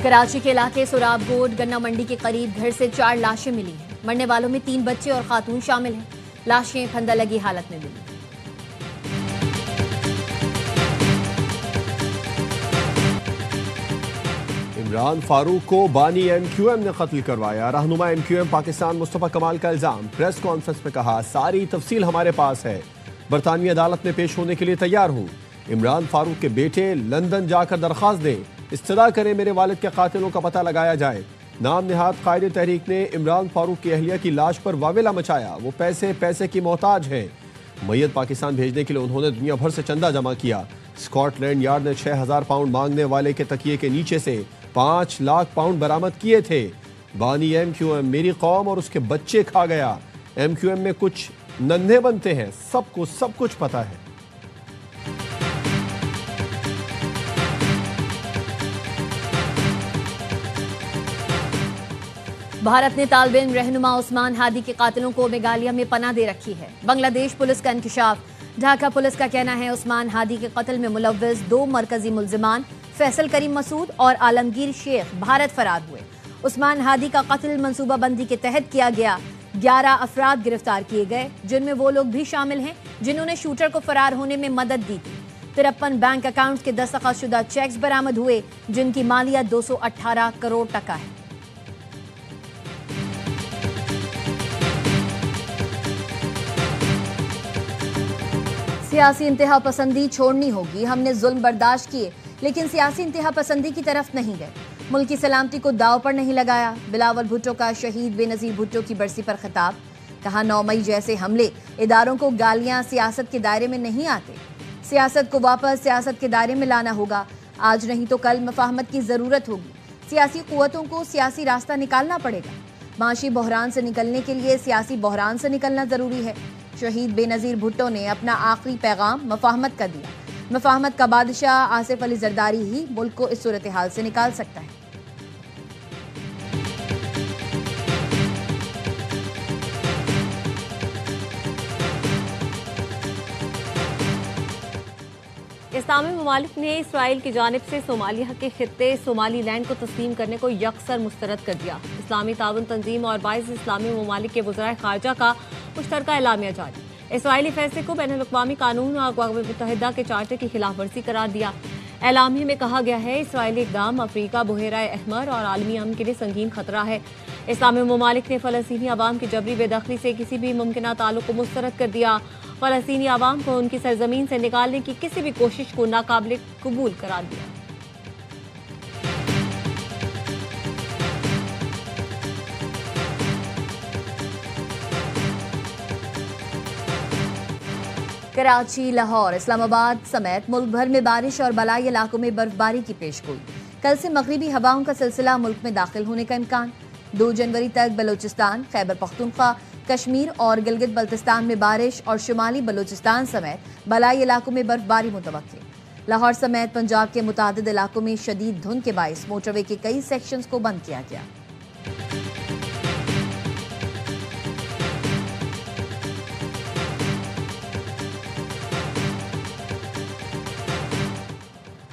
कराची के इलाके सोराबगोड गन्ना मंडी के करीब घर से 4 लाशें मिली हैं। मरने वालों में 3 बच्चे और खातून शामिल हैं। लाशें फंदा लगी हालत में मिली। इमरान फारूक को बानी MQM ने कत्ल करवाया। रहनुमा MQM पाकिस्तान मुस्तफा कमाल का इल्जाम। प्रेस कॉन्फ्रेंस में कहा, सारी तफसील हमारे पास है, बरतानवी अदालत में पेश होने के लिए तैयार हूँ। इमरान फारूक के बेटे लंदन जाकर दरख्वास्त दें, इस्तदा करें मेरे वालिद के कातिलों का पता लगाया जाए। नाम निहाद कायदे तहरीक ने इमरान फारूक की अहलिया की लाश पर वावेला मचाया। वो पैसे की मोहताज हैं। मैयत पाकिस्तान भेजने के लिए उन्होंने दुनिया भर से चंदा जमा किया। स्कॉटलैंड यार्ड ने 6000 पाउंड मांगने वाले के तकिए के नीचे से 5 लाख पाउंड बरामद किए थे। बानी MQM मेरी कौम और उसके बच्चे खा गया। MQM में कुछ नन्हे बनते हैं, सबको सब कुछ पता है। भारत ने तालिबान रहनुमा उस्मान हादी के कातिलों को मेघालय में पनाह दे रखी है। बांग्लादेश पुलिस का इंकशाफ। ढाका पुलिस का कहना है, उस्मान हादी के कत्ल में मुलव्विस 2 मरकजी मुल्जिमान फैसल करीम मसूद और आलमगीर शेख भारत फरार हुए। उस्मान हादी का कत्ल मंसूबाबंदी के तहत किया गया। 11 अफराद गिरफ्तार किए गए, जिनमें वो लोग भी शामिल हैं जिन्होंने शूटर को फरार होने में मदद दी थी। 53 बैंक अकाउंट के दस्तखतशुदा चेक्स बरामद हुए, जिनकी मालियत 218 करोड़ टका है। सियासी इंतहा पसंदी छोड़नी होगी। हमने जुल्म बर्दाश्त किए, लेकिन सियासी इंतहा पसंदी की तरफ नहीं गए। मुल्क की सलामती को दाव पर नहीं लगाया। बिलावल भुट्टो का शहीद बेनजीर भुट्टो की बरसी पर खिताब। कहा, 9 मई जैसे हमले इदारों को गालियां सियासत के दायरे में नहीं आते। सियासत को वापस सियासत के दायरे में लाना होगा। आज नहीं तो कल मफाहमत की जरूरत होगी। सियासी कुव्वतों को सियासी रास्ता निकालना पड़ेगा। माशी बहरान से निकलने के लिए सियासी बहरान से निकलना जरूरी है। शहीद बेनजीर भुट्टो ने अपना आखिरी पैगाम मफाहमत का दिया। मफाहमत का बादशाह आसिफ अली जरदारी ही मुल्क को इस सूरत हाल से निकाल सकता है। इस्लामी ममालिक ने इसराइल की जानिब से सोमालिया के खित्ते सोमालीलैंड को तस्लीम करने को यकसर मुस्तरद कर दिया। इस्लामी ताउन तंजीम और 22 इस्लामी ममालिक के वज़राए खारजा का मुश्तरका एलामिया जारी। इसराइली फैसले को बैनुल-अक़वामी कानून और अक़वाम मुत्तहिदा के चार्टर की खिलाफ वर्जी करार दिया। एलामिया में कहा गया है, इसराइली इक़दाम अफ्रीका, बहराए अहमर और आलमी अमन के लिए संगीन खतरा है। इस्लामी ममालिक ने फ़लस्तीनी अवाम की जबरी बेदखली से किसी भी मुमकिन ताल्लुक़ को मुस्तरद कर दिया। फ़लस्तीनी अवाम को उनकी सरजमीन से निकालने की किसी भी कोशिश को नाकाबिल कबूल करार दिया। कराची, लाहौर, इस्लामाबाद समेत मुल्क भर में बारिश और बलाई इलाकों में बर्फबारी की पेशगोई। कल से मगरिबी हवाओं का सिलसिला मुल्क में दाखिल होने का इम्कान। 2 जनवरी तक बलूचिस्तान, खैबर पख्तूनख्वा, कश्मीर और गिलगित बल्तिस्तान में बारिश और शुमाली बलूचिस्तान समेत बलाई इलाकों में बर्फबारी मुतवक्की। लाहौर समेत पंजाब के मुतादिद इलाकों में शदीद धुंध के बाइस मोटरवे के कई सेक्शंस को बंद किया गया।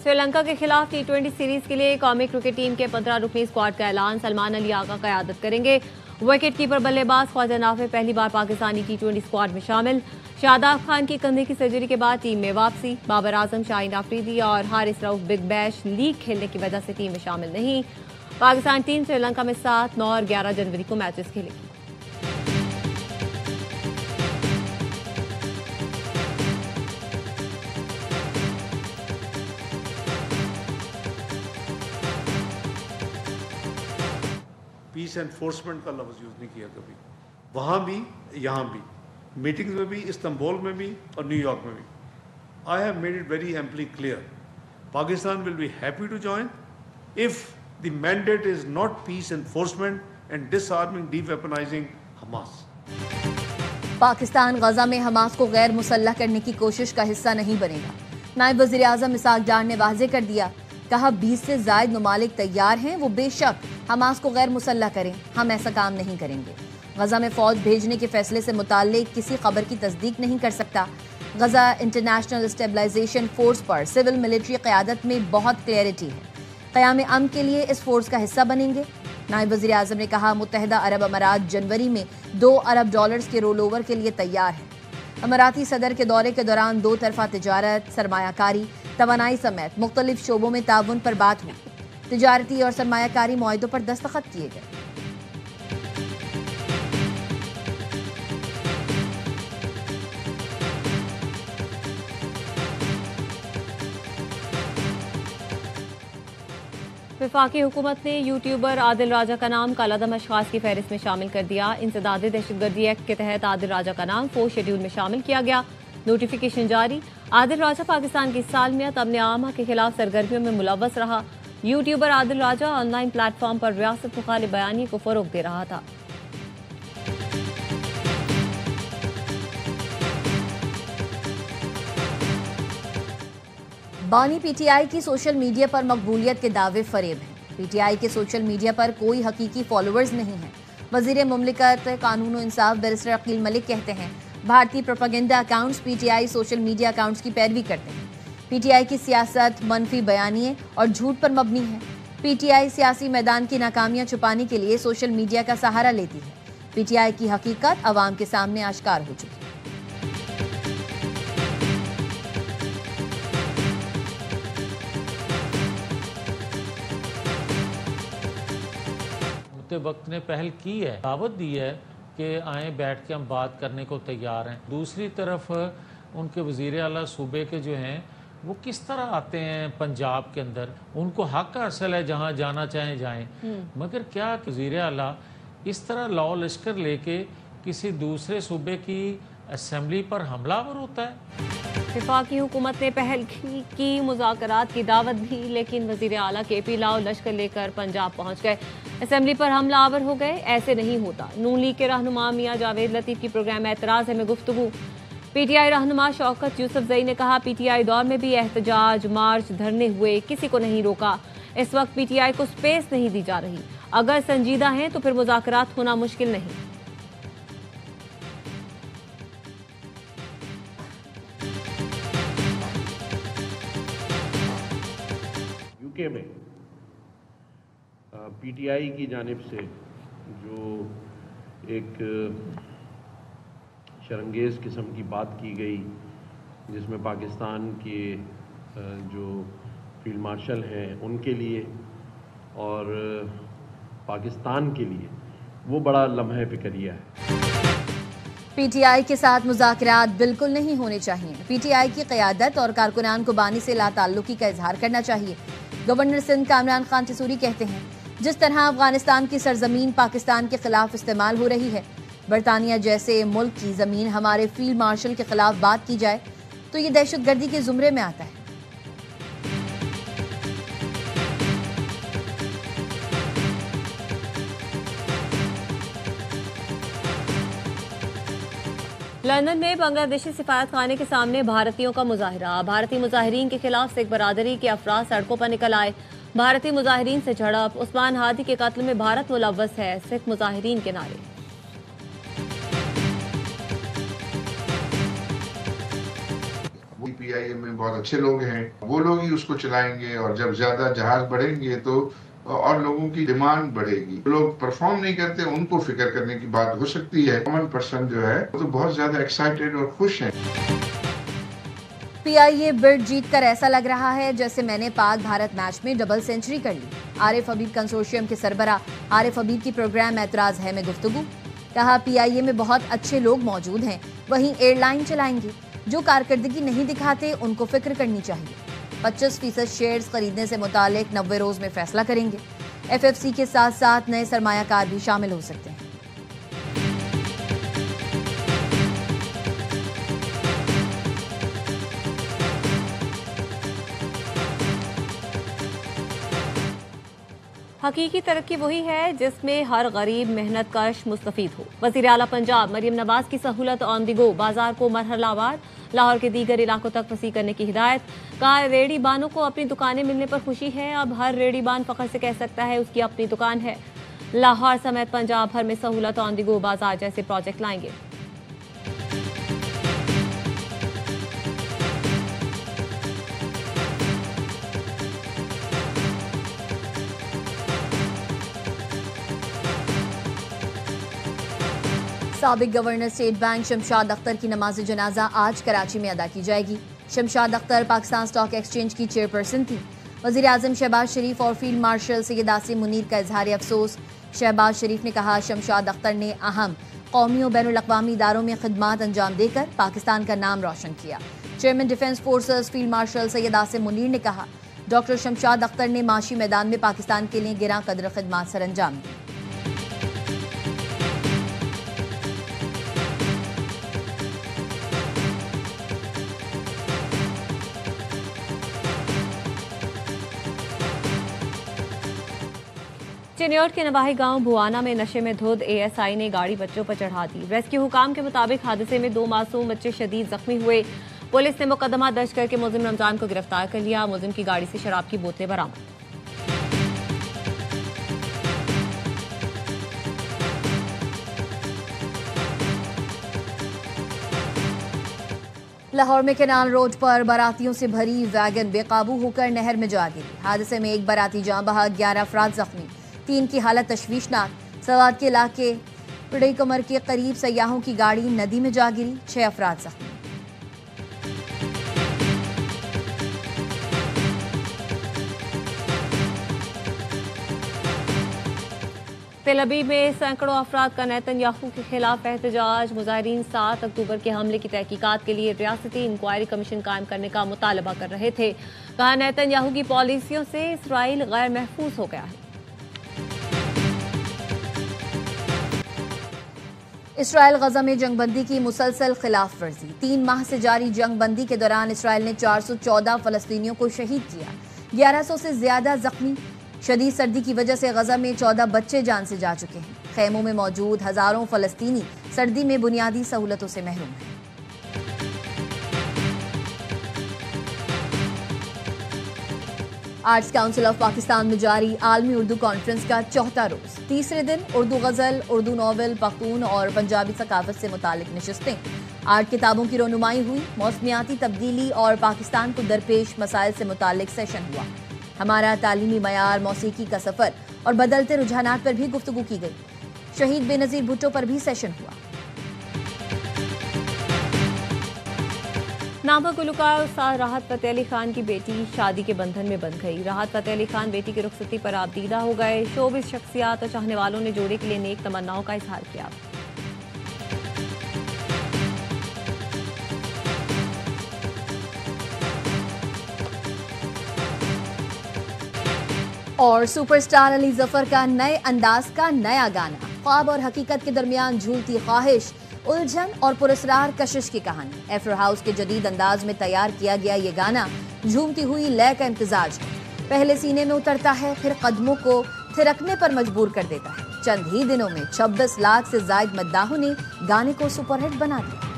श्रीलंका के खिलाफ T20 सीरीज के लिए कौमी क्रिकेट टीम के 15 रुकनी स्क्वाड का ऐलान। सलमान अली आगा क़यादत करेंगे। विकेट कीपर बल्लेबाज ख्वाजा नाफे पहली बार पाकिस्तानी T20 स्क्वाड में शामिल। शादाब खान की कंधे की सर्जरी के बाद टीम में वापसी। बाबर आजम, शाहीन अफरीदी और Haris Rauf big bash league खेलने की वजह से टीम में शामिल नहीं। पाकिस्तान टीम श्रीलंका में 7, 9 और 11 जनवरी को मैचेस खेलेगी। पीस एनफोर्समेंट का लफ्ज़ यूज़ नहीं किया कभी, वहाँ भी यहाँ भी, मीटिंग्स में भी, इस्तांबुल में भी और न्यूयॉर्क में भी। I have made it very amply clear, Pakistan will be happy to join if the mandate is not peace enforcement and disarming, deweaponizing Hamas. Pakistan Gaza में हमास को गैर मुसल्लह करने की कोशिश का हिस्सा नहीं बनेगा। नायब वज़ीर आज़म इसहाक डार ने वाज़े कर दिया। कहा, 20 से ज़ायद ममालिक तैयार हैं, वो बेशक हमास को गैर मुसल्लह करें, हम ऐसा काम नहीं करेंगे। गजा में फौज भेजने के फैसले से मुताल्लिक किसी खबर की तस्दीक नहीं कर सकता। गजा इंटरनेशनल स्टेबलाइजेशन फोर्स पर सिविल मिलिट्री क़यादत में बहुत क्लैरिटी है। क़याम अमन के लिए इस फोर्स का हिस्सा बनेंगे। नायब वज़ीर आज़म ने कहा, मुत्तहिदा अरब अमारात जनवरी में $2 अरब के रोल ओवर के लिए तैयार है। अमाराती सदर के दौरे के दौरान 2 तरफा तिजारत, सरमायाकारी, तवानाई समेत मुख्तलिफ शोबों में ताउन पर बात हुई। तिजारती और सरमायाकारी मुआहिदों पर दस्तखत किए गए। वफाकी हुकूमत ने यूट्यूबर आदिल राजा का नाम कालादम अशखास की फहरिस्त में शामिल कर दिया। इंसदाद दहशतगर्दी एक्ट के तहत आदिल राजा का नाम 4 शेड्यूल में शामिल किया गया। नोटिफिकेशन जारी। आदिल राजा पाकिस्तान की सालमियत अमन आमा के खिलाफ सरगर्मियों में मुलव्वस रहा। यूट्यूबर आदिल राजा ऑनलाइन प्लेटफॉर्म पर रियासत मुखालिफ बयानी को फरोग दे रहा था। बानी पीटीआई की सोशल मीडिया पर मकबूलियत के दावे फरेब हैं। पीटीआई के सोशल मीडिया पर कोई हकीकी फॉलोअर्स नहीं हैं। वजीर मुमलिकत कानून और इंसाफ बैरिस्टर अकील मलिक कहते हैं, भारतीय propaganda accounts PTI social media accounts की पैरवी करते हैं। पीटीआई की सियासत मनफी बयानिए और झूठ पर मबनी है। पीटीआई सियासी मैदान की नाकामियां छुपाने के लिए सोशल मीडिया का सहारा लेती है। पीटीआई की हकीकत अवाम के सामने आश्कार हो चुकी है। वक्त ने पहल की है, दावत दी है कि आए बैठ के हम बात करने को तैयार हैं। दूसरी तरफ उनके वज़ीर आला सूबे के जो हैं वो किस तरह आते हैं पंजाब के अंदर, उनको हक हासिल है जहाँ जाना चाहें जाएं, मगर क्या वज़ीर आला इस तरह लौ लश्कर लेके किसी दूसरे सूबे की असेंबली पर हमलावर होता है? वफाकी हुकूमत ने पहल की मुज़ाकरात की दावत दी, लेकिन वज़ीर आला KP लाओ लश्कर लेकर पंजाब पहुँच गए, असेंबली पर हमलावर हो गए। ऐसे नहीं होता। नून लीग के रहनुमा मियां जावेद लतीफ़ की प्रोग्राम एतराज़ है में गुफ्तगू। PTI रहनुमा शौकत यूसुफजई ने कहा, PTI दौर में भी एहतजाज, मार्च, धरने हुए, किसी को नहीं रोका। इस वक्त PTI को स्पेस नहीं दी जा रही। अगर संजीदा हैं तो फिर मुज़ाकरात होना मुश्किल नहीं। यूके में पीटीआई की जानिब से जो एक शर्मंगेज़ किस्म की बात की गई, जिसमें पाकिस्तान के जो फील्ड मार्शल हैं उनके लिए और पाकिस्तान के लिए, वो बड़ा लम्हे फिक्रिया है। पीटीआई के साथ मुज़ाकरात बिल्कुल नहीं होने चाहिए। पीटीआई की क़यादत और कारकुनान को बानी से लाताल्लुकी का इजहार करना चाहिए। गवर्नर सिंध कामरान खान तिसूरी कहते हैं, जिस तरह अफगानिस्तान की सरजमीन पाकिस्तान के खिलाफ इस्तेमाल हो रही है, बरतानिया जैसे मुल्क की ज़मीन हमारे फील्ड मार्शल के खिलाफ बात की जाए तो ये दहशतगर्दी के ज़ुमरे में आता है। लंदन में बांग्लादेशी सिफारत खाने के सामने भारतीयों का मुजाहिरा। भारतीय मुजाहिरीन के खिलाफ सिख बरादरी के अफराद सड़कों पर निकल आए। भारतीय मुजाहिरीन से झड़प। उस्मान हादी के कत्ल में भारत मुलव्वस है, सिख मुजाहिरीन के नारे। पीआईएम में बहुत अच्छे लोग हैं, वो लोग ही उसको चलाएंगे और जब ज्यादा जहाज बढ़ेंगे तो और लोगों की डिमांड बढ़ेगी। लोग परफॉर्म नहीं करते, उनको फिक्र करने की बात हो सकती है। कॉमन पर्सन जो है वो तो बहुत ज्यादा एक्साइटेड और खुश है। पीआईए बिड जीतकर ऐसा लग रहा है जैसे मैंने पाक भारत मैच में डबल सेंचुरी कर ली। आरिफ हबीब कंसोर्शियम के सरबराह आरिफ हबीब की प्रोग्राम एतराज है में गुफ्तगू। कहा, पीआईए में बहुत अच्छे लोग मौजूद हैं, वहीं एयरलाइन चलाएंगे। जो कारकर्दगी नहीं दिखाते उनको फिक्र करनी चाहिए। 25% शेयर्स खरीदने से मुतालिक 90 रोज में फैसला करेंगे। FFC के साथ साथ नए सरमायाकार भी शामिल हो सकते हैं। हकीकी तरक्की वही है जिसमें हर गरीब मेहनत कश मुस्तफीद हो। वज़ीर आला पंजाब मरियम नवाज की सहूलत ऑन दी गो, बाजार को मरहलावार लाहौर के दीगर इलाकों तक वसी करने की हिदायत। कहा, रेडी बानों को अपनी दुकानें मिलने पर खुशी है। अब हर रेडी बान फख्र से कह सकता है उसकी अपनी दुकान है। लाहौर समेत पंजाब भर में सहूलत ऑन दी गो बाजार जैसे प्रोजेक्ट लाएंगे। साबिक governor state bank Shamshad Akhtar की नमाज जनाजा आज कराची में अदा की जाएगी। शमशाद अख्तर पाकिस्तान स्टॉक एक्सचेंज की चेयरपर्सन थी। वज़ीर आज़म शहबाज शरीफ और फील्ड मार्शल सैयद आसिम मुनीर का इजहार अफसोस। शहबाज शरीफ ने कहा, शमशाद अख्तर ने अहम कौमी और बैनुल अक़वामी इदारों में खिदमात अंजाम देकर पाकिस्तान का नाम रोशन किया। Chairman defence forces field marshal Syed Asim Munir ने कहा, डॉक्टर शमशाद अख्तर ने माशी मैदान में पाकिस्तान के लिए गिरां कदर खिदमात सर अंजाम दी। चिन्योट के नवाही गांव बुआना में नशे में धुत एएसआई ने गाड़ी बच्चों पर चढ़ा दी। रेस्क्यू हुकाम के मुताबिक हादसे में 2 मासूम बच्चे शदीद जख्मी हुए। पुलिस ने मुकदमा दर्ज करके मुलजिम रमजान को गिरफ्तार कर लिया। मुलजिम की गाड़ी से शराब की बोतलें बरामद। लाहौर में केनाल रोड पर बारातियों से भरी वैगन बेकाबू होकर नहर में जा गिरी। हादसे में एक बाराती जान बहा, 11 अफराद जख्मी, 3 की हालत तशवीशनाक। सवाद के इलाके पिड़ई कमर के करीब सयाहों की गाड़ी नदी में जा गिरी, 6 अफराद जख्मी। तेल अवीव में सैकड़ों अफराद का नेतन्याहू के खिलाफ एहतजाज। मुजाहिरीन 7 अक्टूबर के हमले की तहकीकात के लिए रियासती इंक्वायरी कमीशन कायम करने का मुतालबा कर रहे थे। कहा, नेतन्याहू की पॉलिसियों से इसराइल गैर महफूज हो गया है। इसराइल गजा में जंगबंदी की मुसलसल खिलाफ वर्जी। 3 माह से जारी जंगबंदी के दौरान इसराइल ने 414 फलस्तीनियों को शहीद किया, 1100 से ज्यादा जख्मी। शदीद सर्दी की वजह से गजा में 14 बच्चे जान से जा चुके हैं। खेमों में मौजूद हजारों फलस्तीनी सर्दी में बुनियादी सहूलतों से महरूम हैं। आर्ट्स काउंसिल ऑफ पाकिस्तान में जारी आलमी उर्दू कॉन्फ्रेंस का 4था रोज। तीसरे दिन उर्दू गजल, उर्दू नॉवल, पख्तून और पंजाबी सकाफत से मुतालिक नशिस्तें। 8 किताबों की रोनुमाई हुई। मौसमियाती तब्दीली और पाकिस्तान को दरपेश मसाइल से मुतालिक सेशन हुआ। हमारा तालीमी मयार, मौसीकी का सफर और बदलते रुझानात पर भी गुफ्तगू की गई। शहीद बेनजीर भुट्टो पर भी सेशन हुआ। नामवर गुलकार उस्ताद राहत फतेह अली खान की बेटी शादी के बंधन में बंध गई। राहत फतेह अली खान बेटी की रुखसती पर आबदीदा हो गए। शोबिस शख्सियात और चाहने वालों ने जोड़े के लिए नेक तमन्नाओं का इजहार किया। और सुपरस्टार अली जफर का नए अंदाज का नया गाना। ख्वाब और हकीकत के दरमियान झूलती ख्वाहिश, उलझन और पुरस्कार कशिश की कहानी। एफ्रो हाउस के जदीद अंदाज में तैयार किया गया ये गाना झूमती हुई लय का इम्तिजाज है। पहले सीने में उतरता है, फिर कदमों को थिरकने पर मजबूर कर देता है। चंद ही दिनों में 26 लाख से ज्यादा मद्दाहों ने गाने को सुपरहिट बना दिया।